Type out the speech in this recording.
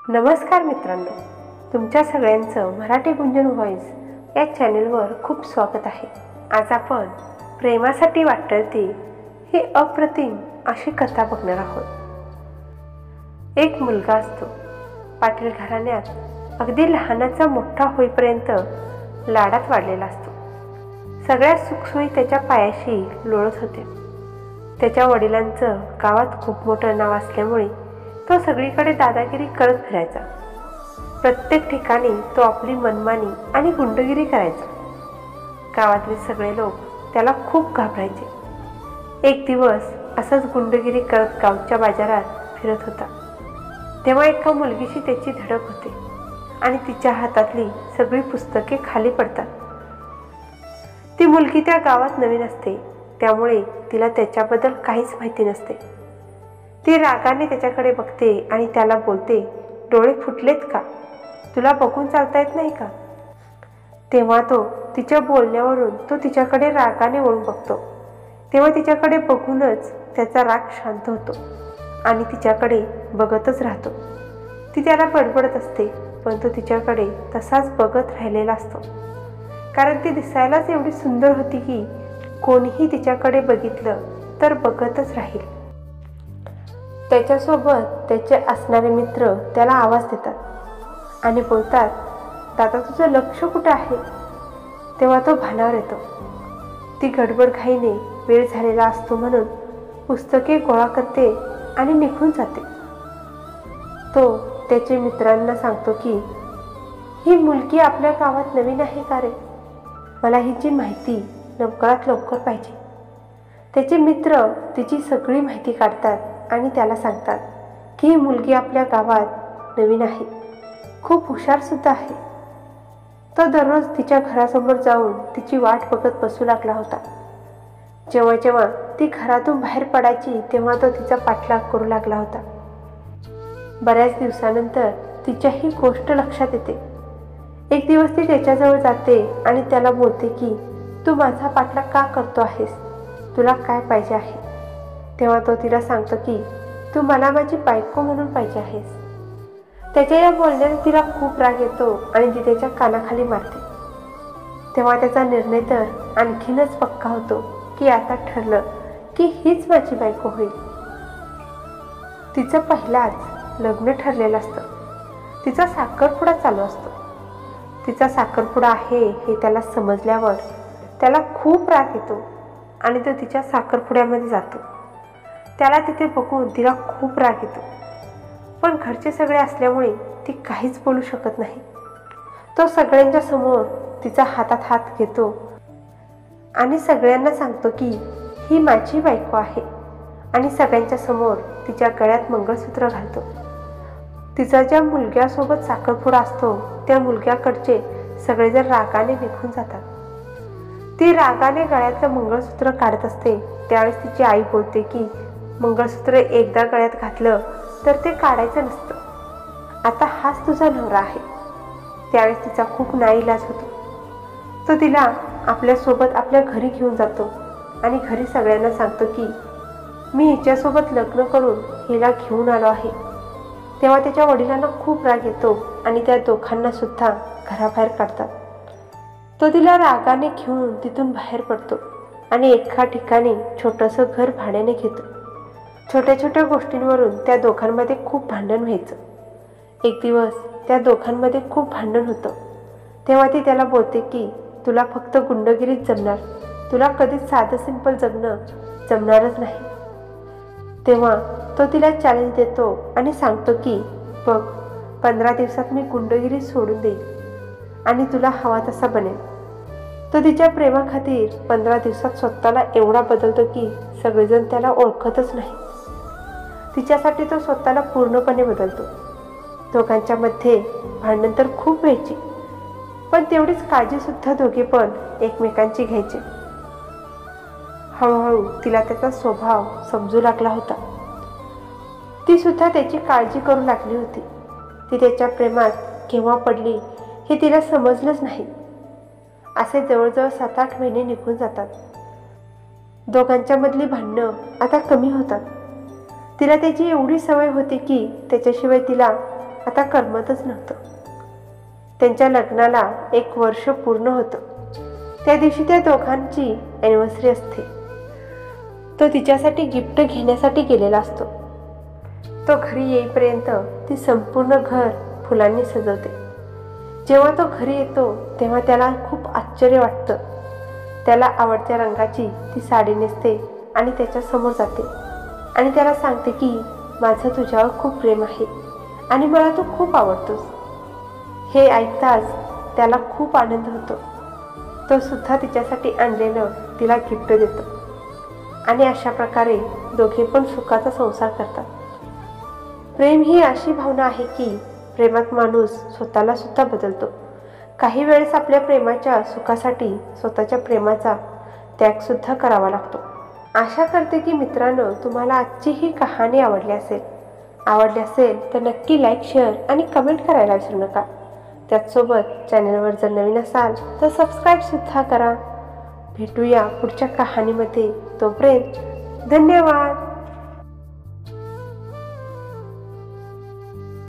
नमस्कार मित्रांनो, तुमच्या सगळ्यांचं मराठी गुंजन व्हॉइस या चॅनेलवर खूप स्वागत आहे। आज आपण प्रेमासाठी वाट्टेल ही अप्रतिम अशी कथा बघणार आहोत। एक मुलगा असतो, पाटील घराण्यात अगदी लहानाचा मोठा होईपर्यंत लाडात वाढलेला असतो। सगळ्या सुखसोयी त्याच्या पायाशी लोळत होते। त्याच्या वडिलांचं गावात खूप मोठं नाव असल्यामुळे तो सगळीकडे दादागिरी करत फिरायचा। प्रत्येक ठिकाणी तो आपली मनमानी आणि गुंडगिरी करायचा। गावातले सगळे लोक त्याला खूप घाबरायचे। एक दिवस असंच गुंडगिरी करत गावच्या बाजारात फिरत होता, तेव्हा एका मुलगीशी त्याची धडक होते आणि तिच्या हातातली सगळी पुस्तके खाली पडतात। ती मुलगी त्या गावात नवीन असते, त्यामुळे तिला त्याच्याबद्दल काहीच माहिती नसते। ती रागाने त्याच्याकडे बघते आणि त्याला बोलते, डोळे फुटलेत का? तुला बघून चालता येत नाही का? तेव्हा तो तिच्या बोलण्यावरून तो तिच्याकडे रागाने वळून बघतो। तेव्हा तिच्याकडे बघूनच त्याचा राग शांत होतो आणि तिच्याकडे बघतच राहतो। ती त्याला बडबडत असते, पण तो तिच्याकडे तसाच बघत राहिलेला असतो, कारण ती दिसायलाच एवढी सुंदर होती की कोणीही तिच्याकडे बघितलं तर बघतच राहील। त्याच्यासोबत त्याचे असणारे मित्र त्याला आवाज देतात आणि बोलतात, दादा तुझं लक्ष कुठं आहे? तेव्हा तो भानावर येतो। ती गडबड घाईने वेळ झालेला असतो म्हणून पुस्तके गोळा करते आणि निघून जाते। तो त्याच्या मित्रांना सांगतो की ही मुलगी आपल्या गावात नवीन आहे का रे? मला हिची माहिती लवकरात लवकर पाहिजे। त्याचे मित्र तिची सगळी माहिती काढतात आणि त्याला सांगतात की ही मुलगी आपल्या गावात नवीन आहे, खूप हुशार सुद्धा आहे। तो दररोज तिच्या घरासमोर जाऊन तिची वाट बघत बसू लागला होता। जेव्हा जेव्हा ती घरातून बाहेर पडायची तेव्हा तो तिचा पाठलाग करू लागला होता। बऱ्याच दिवसानंतर तिच्या ही गोष्ट लक्षात येते। एक दिवस ती त्याच्याजवळ जाते आणि त्याला बोलते की तू माझा पाठलाग का करतो आहेस? तुला काय पाहिजे आहे? तेव्हा तो तिला सांगतो की तू मला माझी बायको म्हणून पाहिजे आहेस। त्याच्या या बोलण्याने तिला खूप राग येतो आणि ती त्याच्या कानाखाली मारते। तेव्हा त्याचा निर्णय तर आणखीनच पक्का होतो की आता ठरलं की हीच माझी बायको होईल। तिचं पहिलाच लग्न ठरलेलं असतं। तिचा साखरपुडा चालू असतो। तिचा साखरपुडा आहे हे त्याला समजल्यावर त्याला खूप राग येतो आणि तो तिच्या साखरपुड्यामध्ये जातो। त्याला तिथे बघून तिला खूप राग येतो, पण घरचे सगळे असल्यामुळे ती काहीच बोलू शकत नाही। तो सगळ्यांच्या समोर तिचा हातात हात घेतो आणि सगळ्यांना सांगतो की ही माझी बायको आहे आणि सगळ्यांच्या समोर तिच्या गळ्यात मंगळसूत्र घालतो। तिचा ज्या मुलग्यासोबत साखरपुडा असतो त्या मुलग्याकडचे सगळेजण रागाने निघून जातात। ती रागाने गळ्यातलं मंगळसूत्र काढत असते, त्यावेळेस तिची आई बोलते की मंगळसूत्र एकदा गळ्यात घातलं तर ते काढायचं नसतं, आता हाच तुझा नवरा आहे। त्यावेळेस तिचा खूप नाईलाज होतो। तो तिला आपल्यासोबत आपल्या घरी घेऊन जातो आणि घरी सगळ्यांना सांगतो की मी हिच्यासोबत लग्न करून हिला घेऊन आलो आहे। तेव्हा त्याच्या वडिलांना खूप राग येतो आणि त्या दोघांना सुद्धा घराबाहेर काढतात। तो तिला रागाने घेऊन तिथून बाहेर पडतो आणि एका ठिकाणी छोटंसं घर भाड्याने घेतो। छोट्या छोट्या गोष्टींवरून त्या दोघांमध्ये खूप भांडण व्हायचं। एक दिवस त्या दोघांमध्ये खूप भांडण होतं, तेव्हा ती त्याला बोलते की तुला फक्त गुंडगिरीच जमणार, तुला कधीच साधं सिंपल जगणं जमणारच नाही। तेव्हा तो तिला चॅलेंज देतो आणि सांगतो की बघ, 15 दिवसात मी गुंडगिरी सोडून देईन आणि तुला हवा तसा बनेल। तो तिच्या प्रेमाखातीर 15 दिवसात स्वतःला एवढा बदलतो की सगळेजण त्याला ओळखतच नाही। तिच्यासाठी तो स्वतःला पूर्णपणे बदलतो। दोघांच्या मध्ये भांडण तर खूप व्हायची, पण तेवढीच काळजी सुद्धा दोघे पण एकमेकांची घ्यायचे। हळूहळू तिला त्याचा स्वभाव समजू लागला होता। ती सुद्धा त्याची काळजी करू लागली होती। ती त्याच्या प्रेमात केव्हा पडली हे तिला समजलंच नाही। असे जवळजवळ 7-8 महिने निघून जातात। दोघांच्या मधली भांडणं आता कमी होतात। तिला त्याची एवढी सवय होती की त्याच्याशिवाय तिला आता करमतच नव्हतं. त्यांच्या लग्नाला 1 वर्ष पूर्ण होतं. त्या दिवशी त्या दोघांची ॲनिव्हर्सरी असते. तो तिच्यासाठी गिफ्ट घेण्यासाठी गेलेला असतो. तो घरी येईपर्यंत ती संपूर्ण घर फुलांनी सजवते. जेव्हा तो घरी येतो तेव्हा त्याला खूप आश्चर्य वाटतं. त्याला आवडत्या रंगाची ती साडी नेसते आणि त्याच्यासमोर जाते आणि त्याला सांगते की माझं तुझ्यावर खूप प्रेम आहे आणि मला तू खूप आवडतोस. हे ऐकताच त्याला खूप आनंद होतो. तो सुद्धा तिच्यासाठी आणलेलं तिला गिफ्ट देतो आणि अशा प्रकारे दोघे पण सुखाचा संसार करतात. प्रेम ही अशी भावना आहे की प्रेमात माणूस स्वतःला सुद्धा बदलतो. काही वेळेस आपल्या प्रेमाच्या सुखासाठी स्वतःच्या प्रेमाचा त्याग सुद्धा करावा लागतो. आशा करते की मित्रांनो तुम्हाला आजची ही कहाणी आवडली असेल तर नक्की लाईक, शेअर आणि कमेंट करायला विसरू नका. त्याचसोबत चॅनलवर जर नवीन असाल तर सबस्क्राईब सुद्धा करा. भेटूया पुढच्या कहाणीमध्ये. तोपर्यंत धन्यवाद.